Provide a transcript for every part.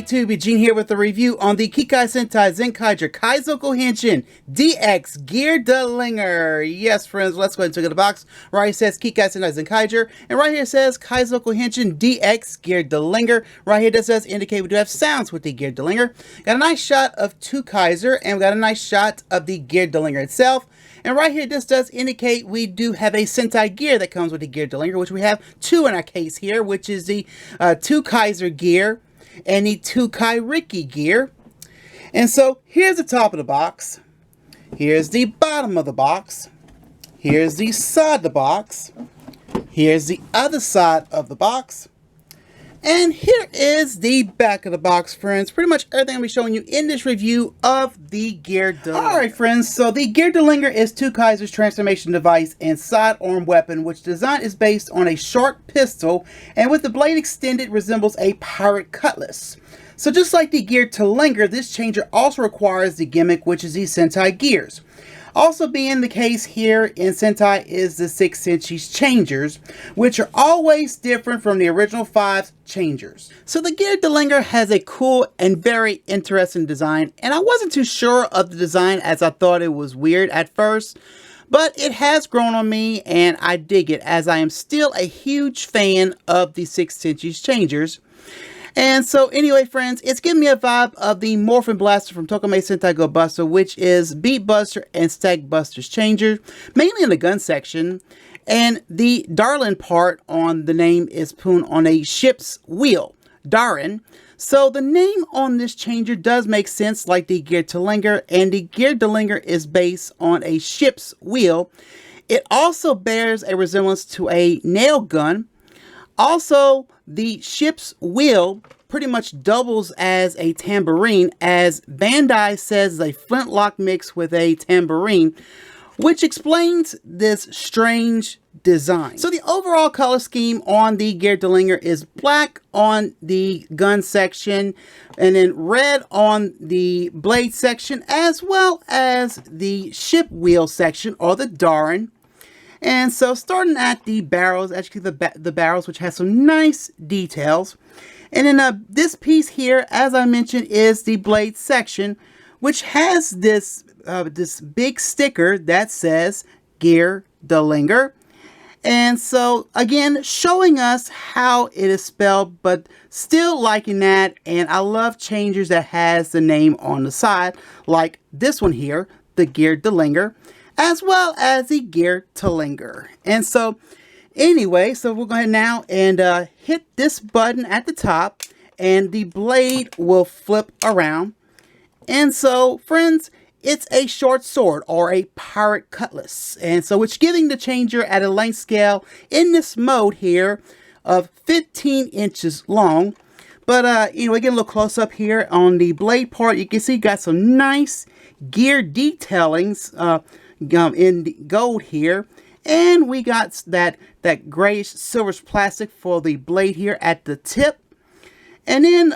YouTube, Eugene here with a review on the Kikai Sentai Zenkaiger Kaizoku Henshin DX Geardalinger. Yes, friends, let's go ahead and take it to the box. Right here says Kikai Sentai Zenkaiger, and right here says Kaizoku Henshin DX Geardalinger. Right here does indicate we do have sounds with the Geardalinger. Got a nice shot of TwoKaizer, and we got a nice shot of the Geardalinger itself. And right here, this does indicate we do have a Sentai gear that comes with the Geartlinger, which we have two in our case here, which is the TwoKaizer Gear and the TwoKai Gear. And so here's the top of the box. Here's the bottom of the box. Here's the side of the box. Here's the other side of the box. And here is the back of the box, friends. Pretty much everything I'll be showing you in this review of the Geardalinger. Alright, friends, so the Geardalinger is TwoKaizer's transformation device and sidearm weapon, which design is based on a short pistol, and with the blade extended resembles a pirate cutlass. So just like the Geartlinger, this changer also requires the gimmick, which is the Sentai gears. Also being the case here in Sentai is the 6 Senshi changers, which are always different from the original 5 changers. So the Geartlinger has a cool and very interesting design, and I wasn't too sure of the design as I thought it was weird at first, but it has grown on me and I dig it as I am still a huge fan of the 6 Senshi changers. And so anyway, friends, it's giving me a vibe of the Morphin Blaster from Tokamei Sentai Go Buster, which is Beat Buster and Stack Buster's changer, mainly in the gun section. And the Darlin part on the name is put on a ship's wheel, Darin. So the name on this changer does make sense like the Geartlinger, and the Geardalinger is based on a ship's wheel. It also bears a resemblance to a nail gun. Also, the ship's wheel pretty much doubles as a tambourine, as Bandai says a flintlock mix with a tambourine, which explains this strange design. So the overall color scheme on the Geardalinger is black on the gun section, and then red on the blade section, as well as the ship wheel section, or the Darin. And so starting at the barrels, as you can see the barrels, which has some nice details. And then this piece here, as I mentioned, is the blade section, which has this this big sticker that says Geardalinger. And so again, showing us how it is spelled, but still liking that. And I love changers that has the name on the side, like this one here, the Geardalinger, as well as the Geartlinger. And so anyway, so we'll go ahead now and hit this button at the top, and the blade will flip around. And so, friends, it's a short sword or a pirate cutlass. And so it's giving the changer at a length scale in this mode here of 15 inches long. But, you know, again, a little close up here on the blade part, you can see you got some nice gear detailings in the gold here, and we got that grayish silverish plastic for the blade here at the tip. And then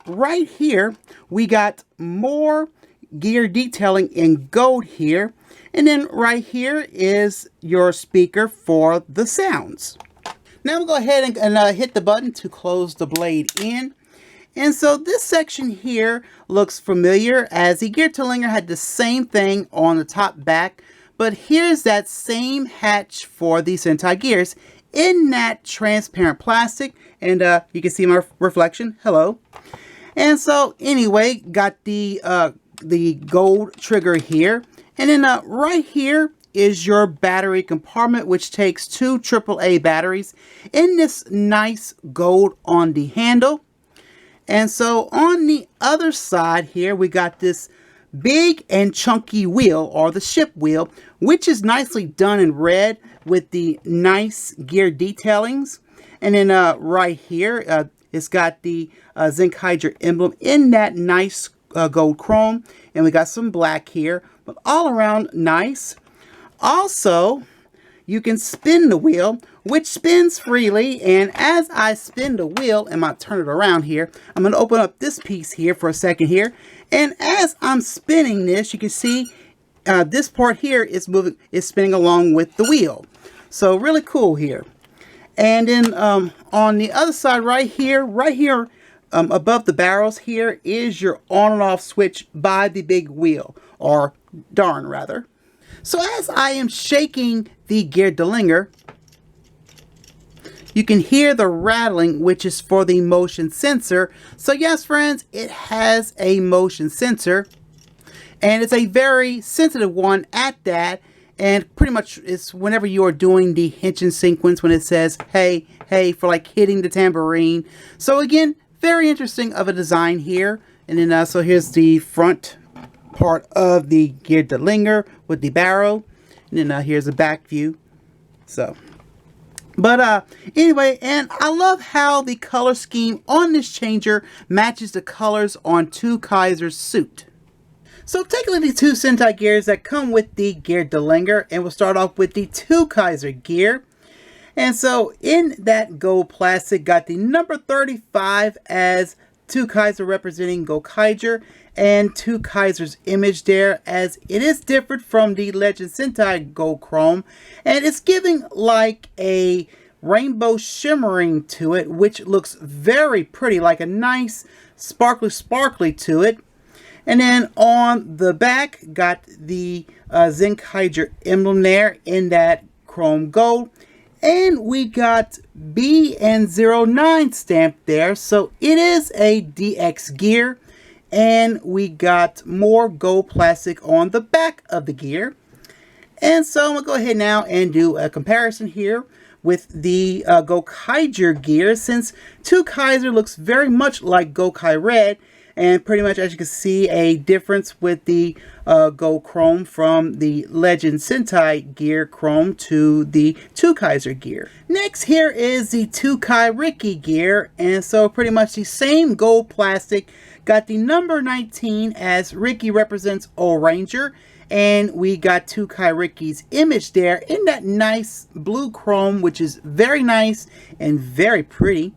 right here we got more gear detailing in gold here, and then right here is your speaker for the sounds. Now we'll go ahead and hit the button to close the blade in. And so this section here looks familiar, as the Geartlinger had the same thing on the top back, but here's that same hatch for the Sentai gears in that transparent plastic, and you can see my reflection. Hello. And so anyway, got the gold trigger here, and then right here is your battery compartment, which takes 2 AAA batteries in this nice gold on the handle. And so on the other side here, we got this big and chunky wheel, or the ship wheel, which is nicely done in red with the nice gear detailings. And then right here, it's got the Zenkaiger emblem in that nice gold chrome. And we got some black here, but all around nice. Also, you can spin the wheel, which spins freely. And as I spin the wheel, and I turn it around here, I'm going to open up this piece here for a second here. And as I'm spinning this, you can see this part here is spinning along with the wheel. So really cool here. And then on the other side right here, above the barrels here is your on and off switch by the big wheel, or darn rather. So as I am shaking the Geardalinger, you can hear the rattling, which is for the motion sensor. So yes, friends, it has a motion sensor, and it's a very sensitive one at that. And pretty much it's whenever you are doing the Henshin sequence, when it says, hey, hey, for like hitting the tambourine. So again, very interesting of a design here. And then so here's the front part of the Geardalinger with the barrel. And then here's a back view. So, but anyway, and I love how the color scheme on this changer matches the colors on TwoKaiser's suit. So take a look at the two Sentai gears that come with the Geartlinger, and we'll start off with the TwoKaizer Gear. And so in that gold plastic, got the number 35 as TwoKaizer representing GoKaiger, and TwoKaiser's image there, as it is different from the Legend Sentai Gold Chrome, and it's giving like a rainbow shimmering to it, which looks very pretty, like a nice sparkly to it. And then on the back, got the Zenkaiger emblem there in that chrome gold. And we got B and 09 stamped there. So it is a DX gear. And we got more gold plastic on the back of the gear. And so I'm going to go ahead now and do a comparison here with the GoKaizer gear, since TwoKaizer looks very much like Gokai Red. And pretty much, as you can see, a difference with the Gold Chrome from the Legend Sentai Gear Chrome to the TwoKaizer Gear. Next, here is the TwoKai Gear. And so pretty much the same gold plastic. Got the number 19 as Ricky represents Oranger. And we got TwoKai's image there in that nice blue chrome, which is very nice and very pretty.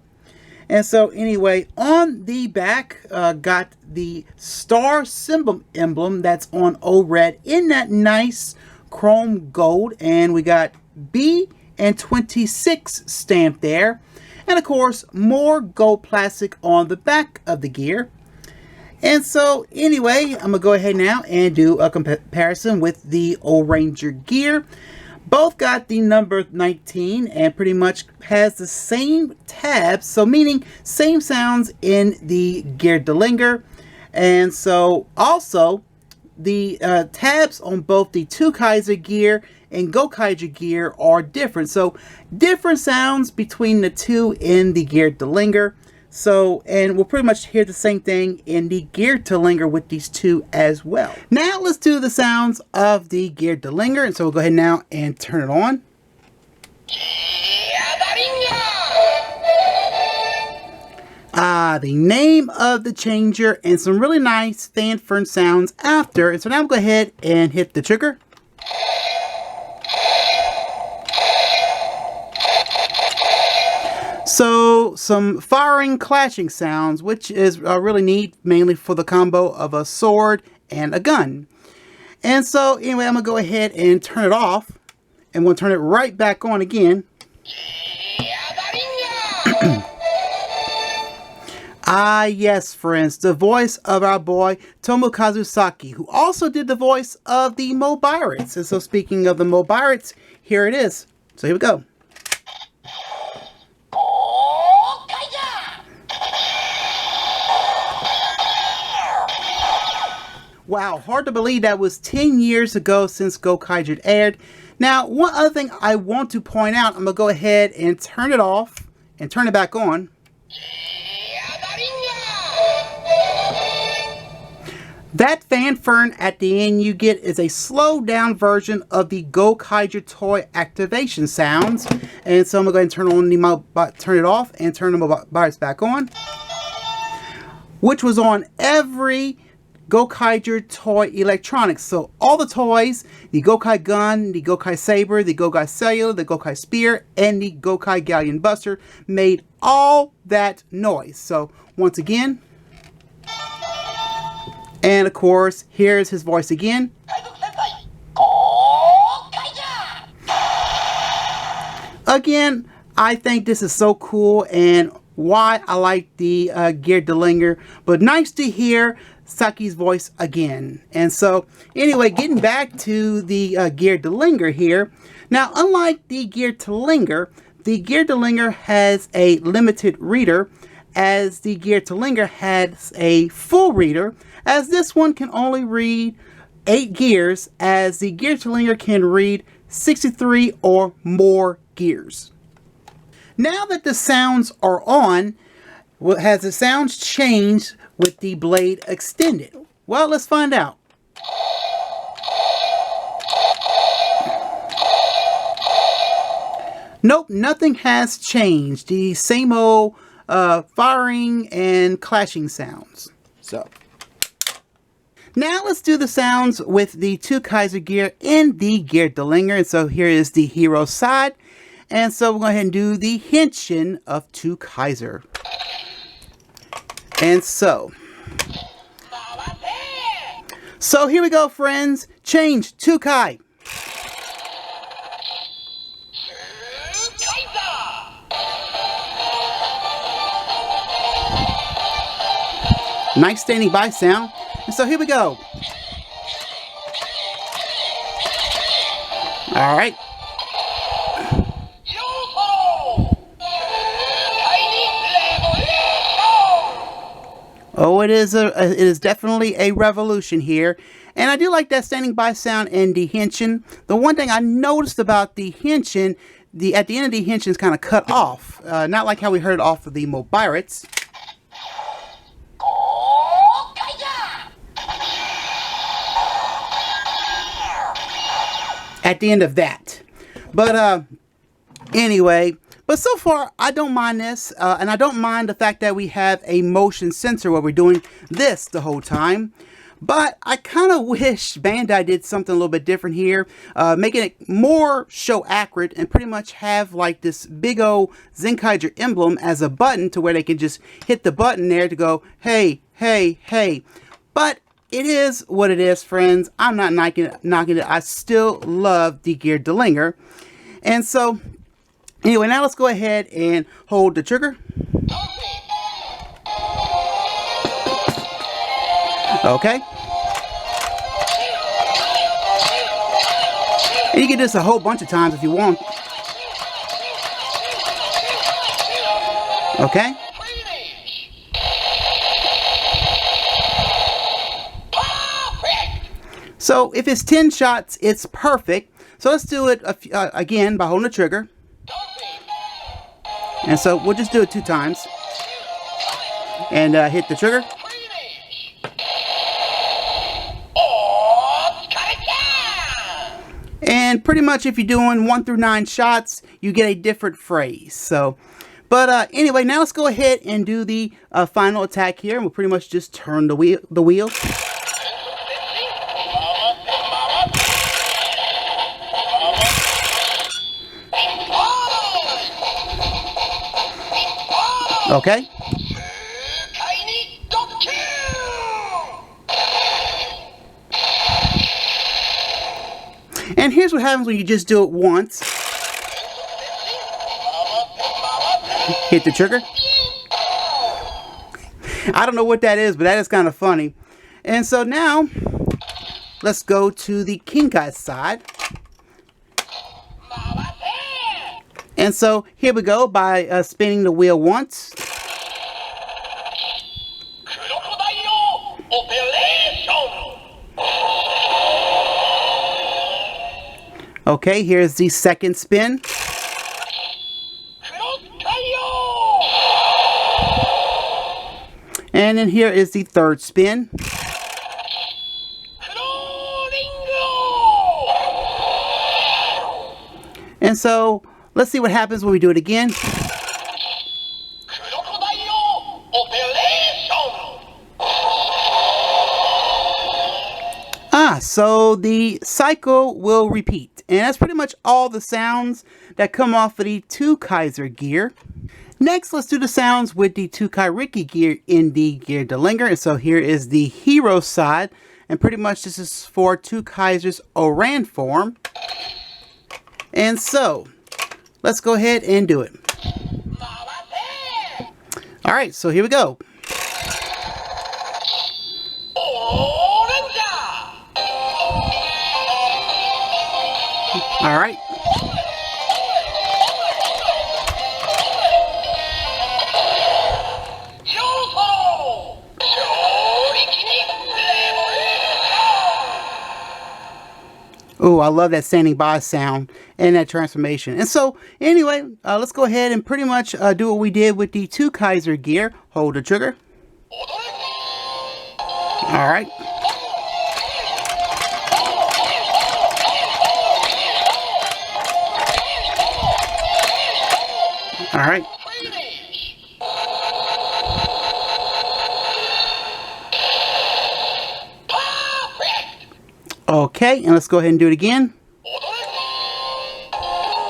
And so anyway, on the back, got the star symbol emblem that's on O-Red in that nice chrome gold. And we got B and 26 stamped there. And of course, more gold plastic on the back of the gear. And so anyway, I'm going to go ahead now and do a comparison with the Oranger gear. Both got the number 19 and pretty much has the same tabs, so meaning same sounds in the Geartlinger. And so also the tabs on both the TwoKaizer Gear and GoKaiger Gear are different. So different sounds between the two in the Geartlinger. So, and we'll pretty much hear the same thing in the Geartlinger with these two as well. Now let's do the sounds of the Geartlinger. And so we'll go ahead now and turn it on. The name of the changer and some really nice fanfare sounds after. And so now we'll go ahead and hit the trigger. So some firing clashing sounds, which is really neat, mainly for the combo of a sword and a gun. And so anyway, I'm going to go ahead and turn it off, and we'll turn it right back on again. Ah yes, friends, the voice of our boy Tomokazu Saki, who also did the voice of the Mobirates. And so speaking of the Mobirates, here it is. So here we go. Wow, hard to believe that was 10 years ago since GoKaiger aired. Now, one other thing I want to point out, I'm going to go ahead and turn it off and turn it back on. That fanfare at the end you get is a slowed down version of the GoKaiger toy activation sounds. And so I'm going to go ahead and turn it off and turn the Mobirates back on, which was on every GoKaiger toy electronics. So all the toys, the Gokai gun, the Gokai saber, the Gokai cellular, the Gokai spear, and the Gokai galleon buster made all that noise. So once again, and of course, here's his voice again. Again, I think this is so cool, and why I like the Geartlinger, but nice to hear Saki's voice again. And so anyway, getting back to the Geartlinger here. Now, unlike the Geartlinger has a limited reader, as the Geartlinger has a full reader, as this one can only read 8 gears, as the Geartlinger can read 63 or more gears. Now that the sounds are on, has the sounds changed with the blade extended? Well, let's find out. Nope, nothing has changed. The same old firing and clashing sounds. So now let's do the sounds with the TwoKaizer Gear and the Geartlinger. And so here is the hero side. And so we'll go ahead and do the Henshin of TwoKaizer. And so here we go, friends. Change TwoKai. Nice standing by sound. And so here we go. All right. Oh, it is definitely a revolution here. And I do like that standing by sound in the Henshin. The one thing I noticed about the Henshin, at the end of the Henshin is kind of cut off. Not like how we heard it off of the Mobirates. At the end of that. But anyway, but so far I don't mind this, and I don't mind the fact that we have a motion sensor where we're doing this the whole time. But I kind of wish Bandai did something a little bit different here, making it more show accurate and pretty much have like this big old Zenkaiger emblem as a button to where they can just hit the button there to go, hey, hey, hey. But it is what it is, friends. I'm not knocking it. I still love the Geartlinger. And so, anyway, now let's go ahead and hold the trigger. Okay. And you can do this a whole bunch of times if you want. Okay. So if it's 10 shots, it's perfect. So let's do it again by holding the trigger. And so we'll just do it 2 times. And hit the trigger. And pretty much if you're doing 1 through 9 shots, you get a different phrase. So, but anyway, now let's go ahead and do the final attack here. And we'll pretty much just turn the wheel. Okay. And here's what happens when you just do it once. Hit the trigger. I don't know what that is, but that is kind of funny. And so now, let's go to the Kikai side. And so here we go by spinning the wheel once. Okay, here's the second spin. And then here is the third spin. And so let's see what happens when we do it again. So the cycle will repeat. And that's pretty much all the sounds that come off of the TwoKaizer Gear. Next, let's do the sounds with the TwoKaizer Gear in the Geartlinger. And so here is the hero side. And pretty much this is for TwoKaizer's Oran form. And so, let's go ahead and do it. Alright, so here we go. Alright. Oh, I love that standing by sound and that transformation. And so, anyway, let's go ahead and pretty much do what we did with the TwoKaizer Gear. Hold the trigger. Alright. Alright. Okay, and let's go ahead and do it again.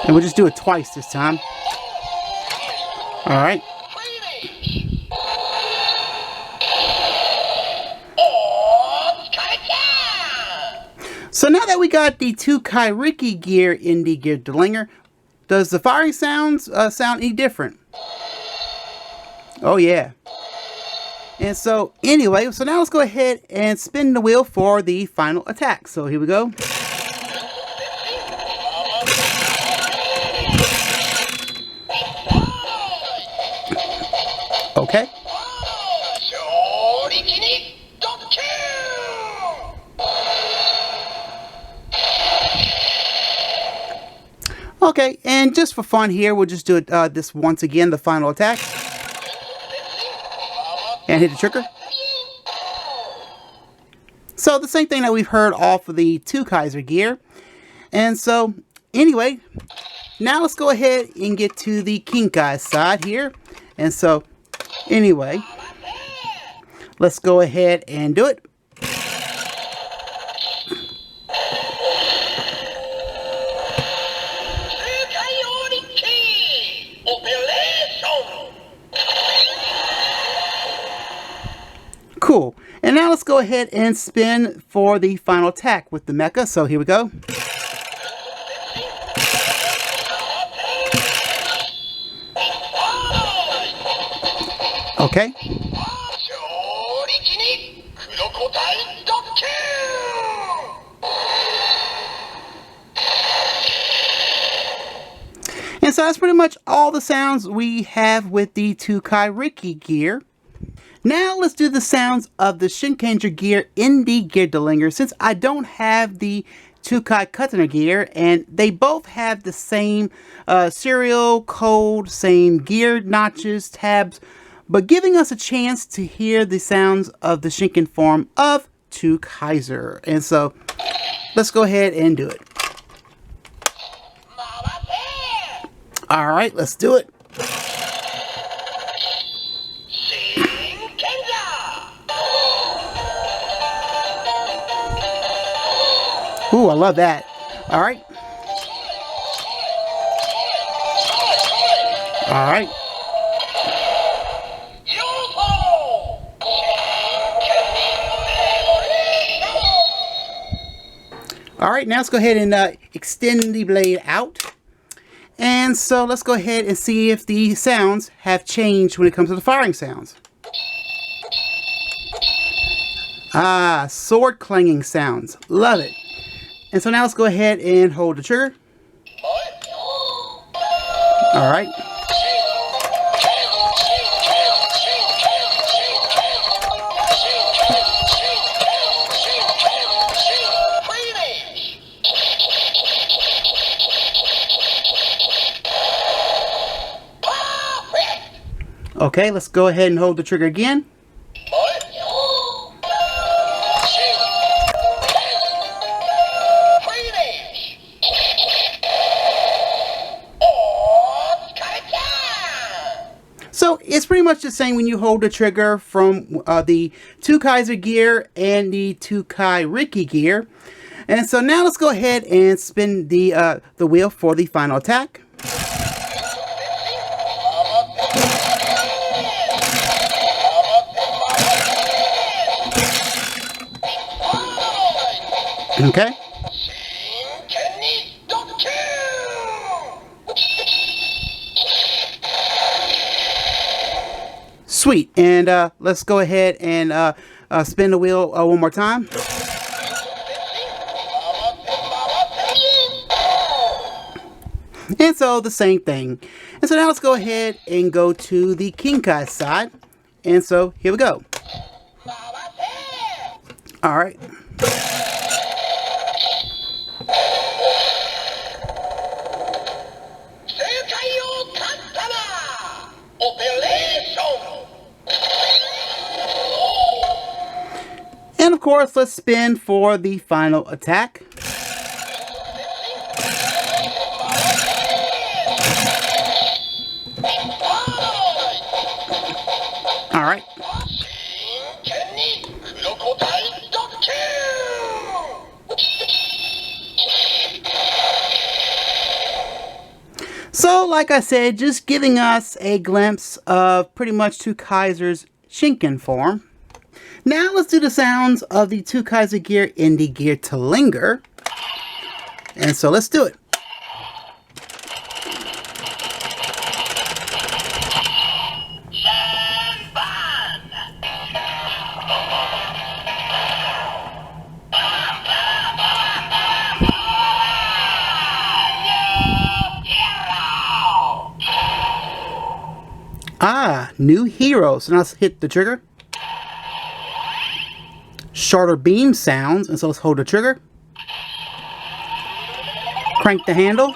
And we'll just do it twice this time. Alright. So now that we got the TwoKaizer Gear in the Geartlinger, does the firing sounds sound any different? Oh yeah. And so anyway, so now let's go ahead and spin the wheel for the final attack. So here we go. Okay. Okay, and just for fun here, we'll just do it this once again, the final attack. And hit the trigger. So the same thing that we've heard off of the TwoKaizer Gear. And so, anyway, now let's go ahead and get to the Kikai side here. And so, anyway, let's go ahead and do it. Cool. And now let's go ahead and spin for the final attack with the mecha. So here we go. Okay. And so that's pretty much all the sounds we have with the TwoKaizer Gear. Now let's do the sounds of the Shinkenger Gear in the Geartlinger, since I don't have the TwoKaizer Gear, and they both have the same serial code, same gear notches, tabs, but giving us a chance to hear the sounds of the Shinken form of TwoKaizer. And so let's go ahead and do it. Alright, let's do it. Ooh, I love that. Alright. Alright. Alright, now let's go ahead and extend the blade out. And so let's go ahead and see if the sounds have changed when it comes to the firing sounds. Ah, sword clanging sounds. Love it. And so now let's go ahead and hold the trigger. Alright. Okay, let's go ahead and hold the trigger again. So it's pretty much the same when you hold the trigger from the TwoKaizer Gear and the TwoKaizer Gear. And so now let's go ahead and spin the wheel for the final attack. Okay. Sweet. And let's go ahead and spin the wheel one more time. And so the same thing. And so now let's go ahead and go to the Kikai side. And so here we go. All right. And of course, let's spin for the final attack. All right. So, like I said, just giving us a glimpse of pretty much TwoKaizer's Shinken form. Now let's do the sounds of the TwoKaizer Gear in the Geartlinger. And so let's do it. New hero. So now let's hit the trigger. Shorter beam sounds, and so let's hold the trigger. Crank the handle.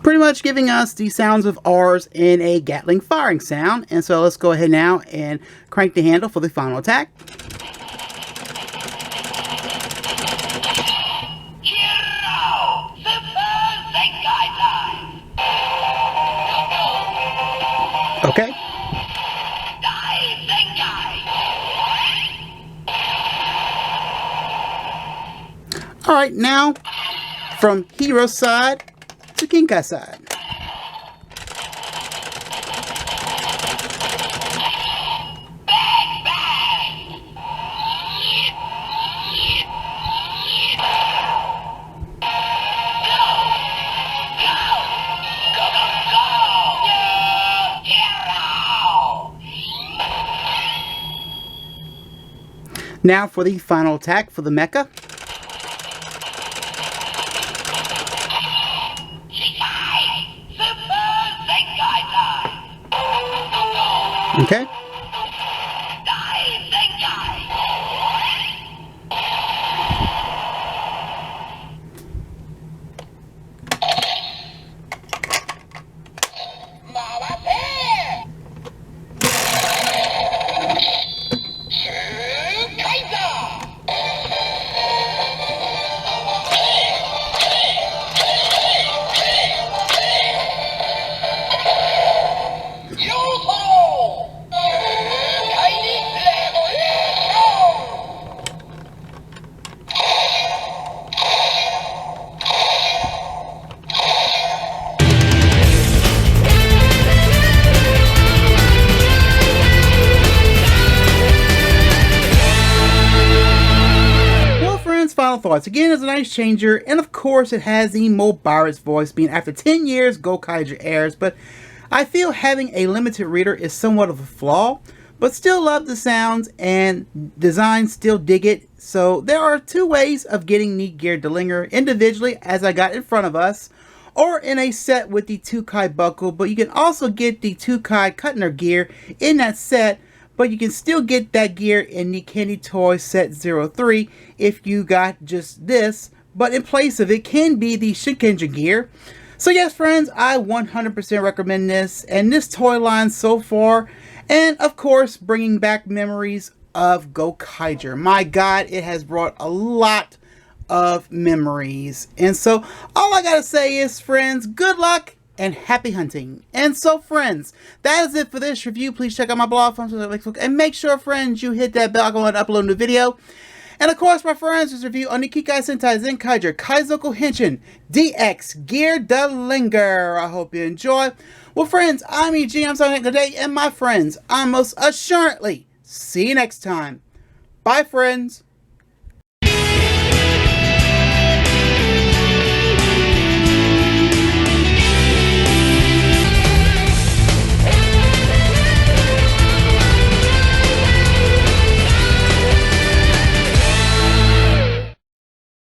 Pretty much giving us the sounds of R's in a Gatling firing sound. And so let's go ahead now and crank the handle for the final attack. Okay. Alright, now from hero side to Kikai side. Now for the final attack for the mecha. Okay. Final thoughts. Again, it's a nice changer, and of course it has the Mobiris voice, being after 10 years Gokaiger airs, but I feel having a limited reader is somewhat of a flaw, but still love the sounds and design, still dig it. So there are two ways of getting the Geartlinger: individually, as I got in front of us, or in a set with the TwoKai buckle, but you can also get the TwoKaizer Gear in that set. But you can still get that gear in the Candy Toy Set 03 if you got just this. But in place of it can be the Shinkenger gear. So yes, friends, I 100% recommend this. And this toy line so far. And of course, bringing back memories of Gokaiger. My God, it has brought a lot of memories. And so all I gotta say is, friends, good luck and happy hunting. And so, friends, that is it for this review. Please check out my blog, Facebook, and make sure, friends, you hit that bell icon to upload a new video. And of course, my friends, this review on the Kikai Sentai Zenkaiger Kaizoku Henshin DX Geardalinger. I hope you enjoy. Well, friends, I'm Eugene. I'm signing out today, and my friends, I most assuredly see you next time. Bye, friends.